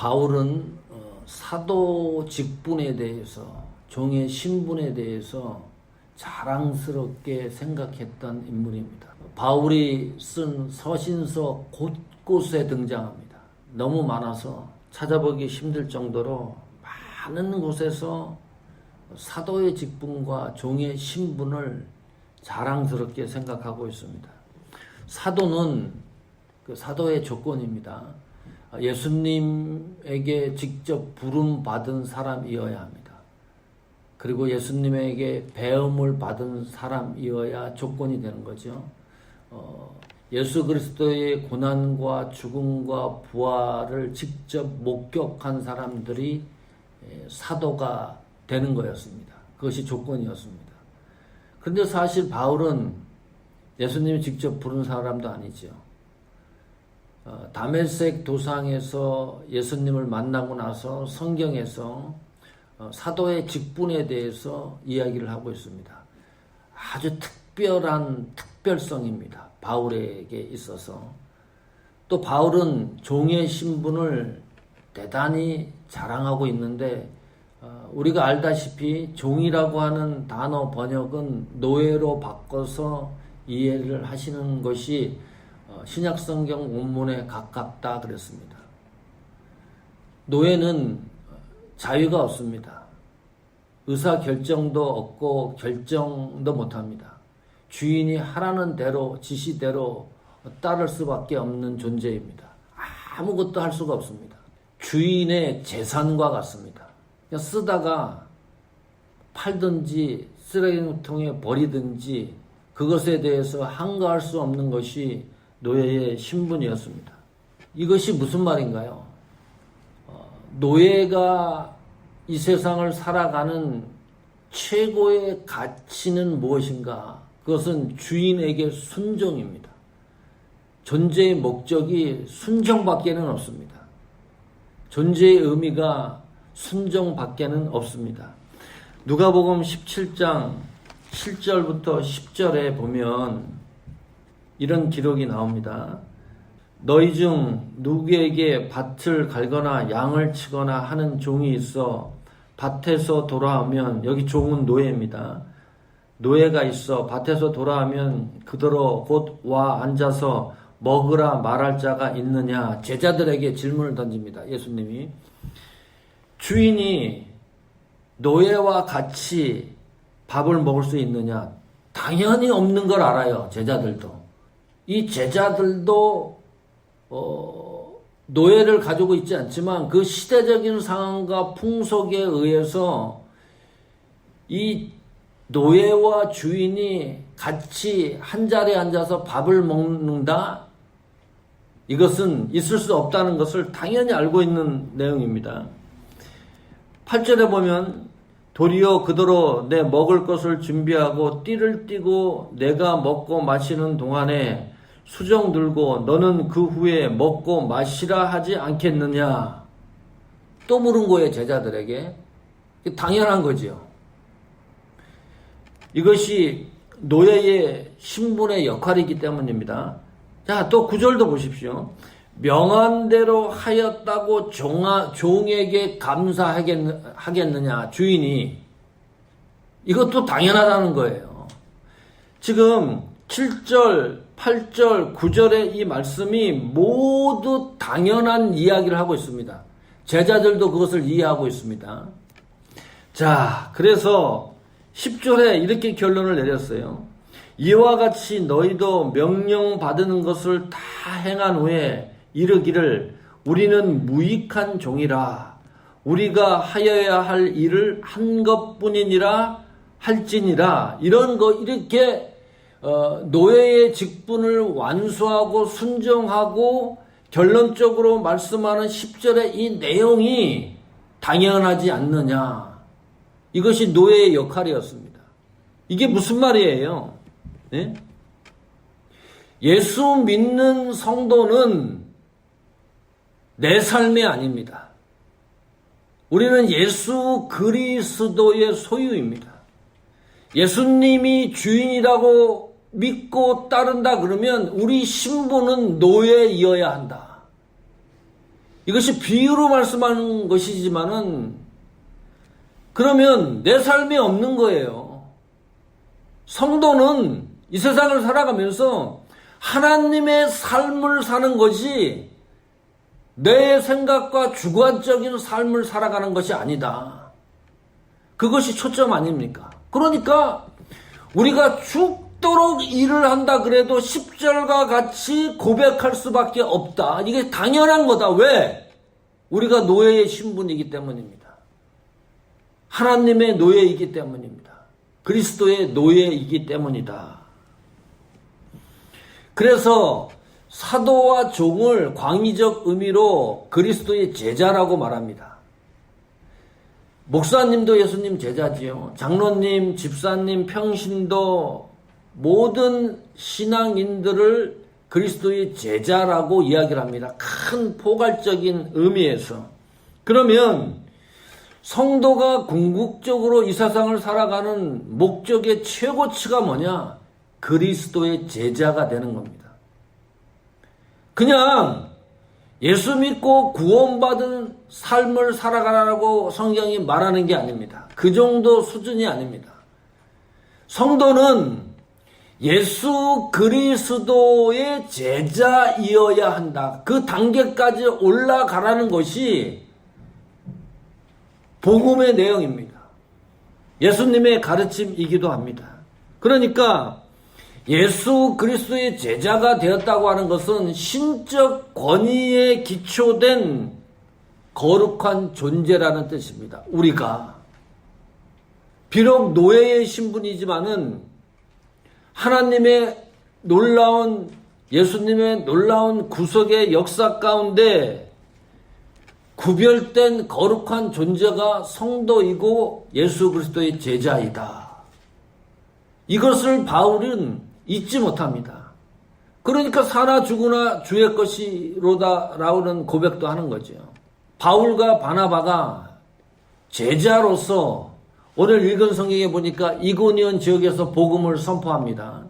바울은 사도 직분에 대해서, 종의 신분에 대해서 자랑스럽게 생각했던 인물입니다. 바울이 쓴 서신서 곳곳에 등장합니다. 너무 많아서 찾아보기 힘들 정도로 많은 곳에서 사도의 직분과 종의 신분을 자랑스럽게 생각하고 있습니다. 사도는 그 사도의 조건입니다. 예수님에게 직접 부름받은 사람이어야 합니다. 그리고 예수님에게 배움을 받은 사람이어야 조건이 되는 거죠. 예수 그리스도의 고난과 죽음과 부활을 직접 목격한 사람들이 사도가 되는 거였습니다. 그것이 조건이었습니다. 그런데 사실 바울은 예수님이 직접 부른 사람도 아니죠. 다메섹 도상에서 예수님을 만나고 나서 성경에서 사도의 직분에 대해서 이야기를 하고 있습니다. 아주 특별한 특별성입니다. 바울에게 있어서. 또 바울은 종의 신분을 대단히 자랑하고 있는데, 우리가 알다시피 종이라고 하는 단어 번역은 노예로 바꿔서 이해를 하시는 것이 신약성경 원문에 가깝다 그랬습니다. 노예는 자유가 없습니다. 의사결정도 없고 결정도 못합니다. 주인이 하라는 대로 지시대로 따를 수밖에 없는 존재입니다. 아무것도 할 수가 없습니다. 주인의 재산과 같습니다. 그냥 쓰다가 팔든지 쓰레기통에 버리든지 그것에 대해서 한가할 수 없는 것이 노예의 신분이었습니다. 이것이 무슨 말인가요? 노예가 이 세상을 살아가는 최고의 가치는 무엇인가? 그것은 주인에게 순종입니다. 존재의 목적이 순종밖에는 없습니다. 존재의 의미가 순종밖에는 없습니다. 누가복음 17장 7절부터 10절에 보면 이런 기록이 나옵니다. 너희 중 누구에게 밭을 갈거나 양을 치거나 하는 종이 있어 밭에서 돌아오면, 여기 종은 노예입니다. 노예가 있어 밭에서 돌아오면 그대로 곧 와 앉아서 먹으라 말할 자가 있느냐? 제자들에게 질문을 던집니다. 예수님이. 주인이 노예와 같이 밥을 먹을 수 있느냐? 당연히 없는 걸 알아요. 제자들도. 이 제자들도 노예를 가지고 있지 않지만 그 시대적인 상황과 풍속에 의해서 이 노예와 주인이 같이 한 자리에 앉아서 밥을 먹는다? 이것은 있을 수 없다는 것을 당연히 알고 있는 내용입니다. 8절에 보면 도리어 그대로 내 먹을 것을 준비하고 띠를 띠고 내가 먹고 마시는 동안에 수정 들고 너는 그 후에 먹고 마시라 하지 않겠느냐? 또 물은 거예요, 제자들에게. 당연한 거지요. 이것이 노예의 신분의 역할이기 때문입니다. 자, 또 9절도 보십시오. 명한 대로 하였다고 종에게 감사하겠느냐, 주인이. 이것도 당연하다는 거예요. 지금 7절, 8절, 9절의 이 말씀이 모두 당연한 이야기를 하고 있습니다. 제자들도 그것을 이해하고 있습니다. 자, 그래서 10절에 이렇게 결론을 내렸어요. 이와 같이 너희도 명령받은 것을 다 행한 후에 이르기를 우리는 무익한 종이라 우리가 하여야 할 일을 한 것뿐이니라 할지니라. 이런 거 이렇게 노예의 직분을 완수하고 순종하고 결론적으로 말씀하는 10절의 이 내용이 당연하지 않느냐. 이것이 노예의 역할이었습니다. 이게 무슨 말이에요? 네? 예수 믿는 성도는 내 삶이 아닙니다. 우리는 예수 그리스도의 소유입니다. 예수님이 주인이라고 믿고 따른다 그러면 우리 신분은 노예이어야 한다. 이것이 비유로 말씀하는 것이지만은 그러면 내 삶이 없는 거예요. 성도는 이 세상을 살아가면서 하나님의 삶을 사는 것이 내 생각과 주관적인 삶을 살아가는 것이 아니다. 그것이 초점 아닙니까? 그러니까 우리가 죽도록 일을 한다 그래도 10절과 같이 고백할 수밖에 없다. 이게 당연한 거다. 왜? 우리가 노예의 신분이기 때문입니다. 하나님의 노예이기 때문입니다. 그리스도의 노예이기 때문이다. 그래서 사도와 종을 광의적 의미로 그리스도의 제자라고 말합니다. 목사님도 예수님 제자지요. 장로님, 집사님, 평신도 모든 신앙인들을 그리스도의 제자라고 이야기를 합니다. 큰 포괄적인 의미에서. 그러면 성도가 궁극적으로 이 세상을 살아가는 목적의 최고치가 뭐냐? 그리스도의 제자가 되는 겁니다. 그냥 예수 믿고 구원받은 삶을 살아가라고 성경이 말하는 게 아닙니다. 그 정도 수준이 아닙니다. 성도는 예수 그리스도의 제자이어야 한다. 그 단계까지 올라가라는 것이 복음의 내용입니다. 예수님의 가르침이기도 합니다. 그러니까 예수 그리스도의 제자가 되었다고 하는 것은 신적 권위에 기초된 거룩한 존재라는 뜻입니다. 우리가 비록 노예의 신분이지만은 하나님의 놀라운 예수님의 놀라운 구속의 역사 가운데 구별된 거룩한 존재가 성도이고 예수 그리스도의 제자이다. 이것을 바울은 잊지 못합니다. 그러니까 사나 죽으나 주의 것이로다라는 고백도 하는 거죠. 바울과 바나바가 제자로서 오늘 읽은 성경에 보니까 이고니온 지역에서 복음을 선포합니다.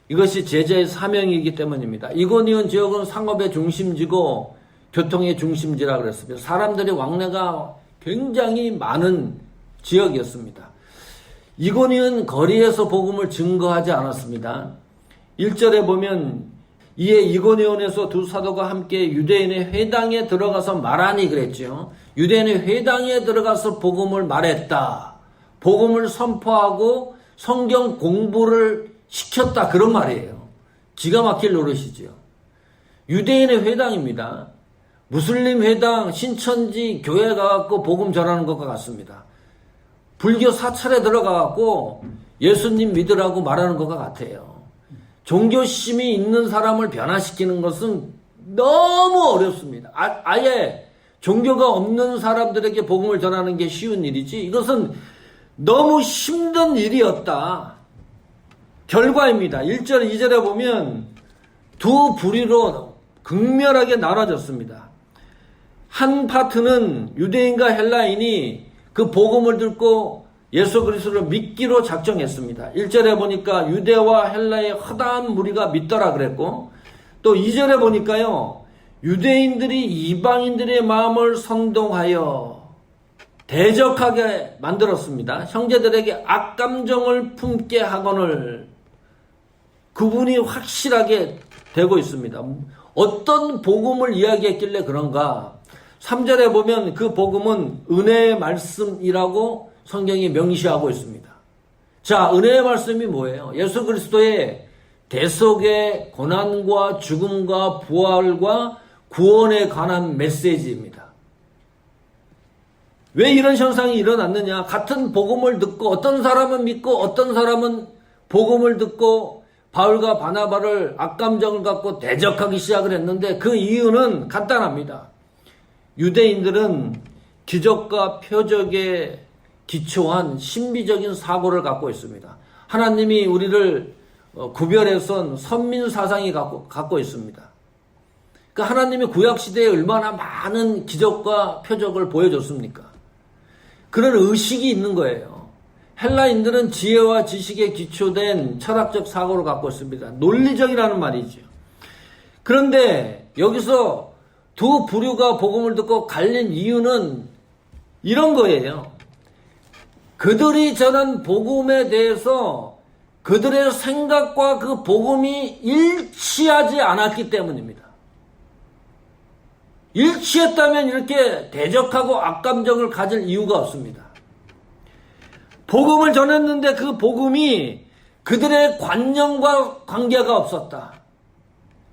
이것이 제자의 사명이기 때문입니다. 이고니온 지역은 상업의 중심지고 교통의 중심지라 그랬습니다. 사람들의 왕래가 굉장히 많은 지역이었습니다. 이고니온 거리에서 복음을 증거하지 않았습니다. 1절에 보면 이에 이고니온에서 두 사도가 함께 유대인의 회당에 들어가서 말하니 그랬죠. 유대인의 회당에 들어가서 복음을 말했다. 복음을 선포하고 성경 공부를 시켰다. 그런 말이에요. 기가 막힐 노릇이죠. 유대인의 회당입니다. 무슬림 회당, 신천지 교회 가갖고 복음 전하는 것과 같습니다. 불교 사찰에 들어가갖고 예수님 믿으라고 말하는 것과 같아요. 종교심이 있는 사람을 변화시키는 것은 너무 어렵습니다. 아예 종교가 없는 사람들에게 복음을 전하는 게 쉬운 일이지 이것은 너무 힘든 일이었다. 결과입니다. 1절, 2절에 보면 두 부류로 극렬하게 나눠졌습니다. 한 파트는 유대인과 헬라인이 그 복음을 듣고 예수 그리스도를 믿기로 작정했습니다. 1절에 보니까 유대와 헬라의 허다한 무리가 믿더라 그랬고 또 2절에 보니까요. 유대인들이 이방인들의 마음을 선동하여 대적하게 만들었습니다. 형제들에게 악감정을 품게 하거늘 그분이 확실하게 되고 있습니다. 어떤 복음을 이야기했길래 그런가? 3절에 보면 그 복음은 은혜의 말씀이라고 성경이 명시하고 있습니다. 자, 은혜의 말씀이 뭐예요? 예수 그리스도의 대속의 고난과 죽음과 부활과 구원에 관한 메시지입니다. 왜 이런 현상이 일어났느냐? 같은 복음을 듣고 어떤 사람은 믿고 어떤 사람은 복음을 듣고 바울과 바나바를 악감정을 갖고 대적하기 시작을 했는데 그 이유는 간단합니다. 유대인들은 기적과 표적에 기초한 신비적인 사고를 갖고 있습니다. 하나님이 우리를 구별해선 선민 사상이 갖고 있습니다. 그 하나님이 구약시대에 얼마나 많은 기적과 표적을 보여줬습니까? 그런 의식이 있는 거예요. 헬라인들은 지혜와 지식에 기초된 철학적 사고를 갖고 있습니다. 논리적이라는 말이죠. 그런데 여기서 두 부류가 복음을 듣고 갈린 이유는 이런 거예요. 그들이 전한 복음에 대해서 그들의 생각과 그 복음이 일치하지 않았기 때문입니다. 일치했다면 이렇게 대적하고 악감정을 가질 이유가 없습니다. 복음을 전했는데 그 복음이 그들의 관념과 관계가 없었다.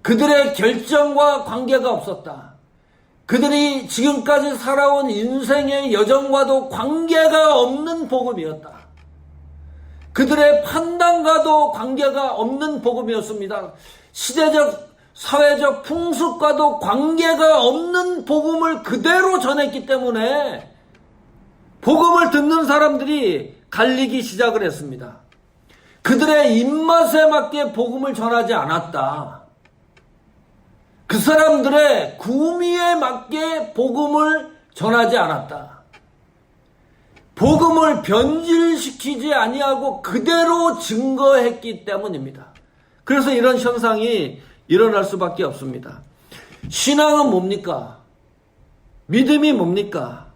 그들의 결정과 관계가 없었다. 그들이 지금까지 살아온 인생의 여정과도 관계가 없는 복음이었다. 그들의 판단과도 관계가 없는 복음이었습니다. 시대적, 사회적 풍습과도 관계가 없는 복음을 그대로 전했기 때문에 복음을 듣는 사람들이 갈리기 시작을 했습니다. 그들의 입맛에 맞게 복음을 전하지 않았다. 그 사람들의 구미에 맞게 복음을 전하지 않았다. 복음을 변질시키지 아니하고 그대로 증거했기 때문입니다. 그래서 이런 현상이 일어날 수밖에 없습니다. 신앙은 뭡니까? 믿음이 뭡니까?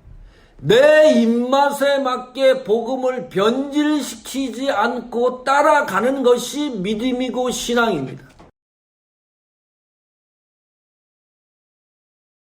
내 입맛에 맞게 복음을 변질시키지 않고 따라가는 것이 믿음이고 신앙입니다.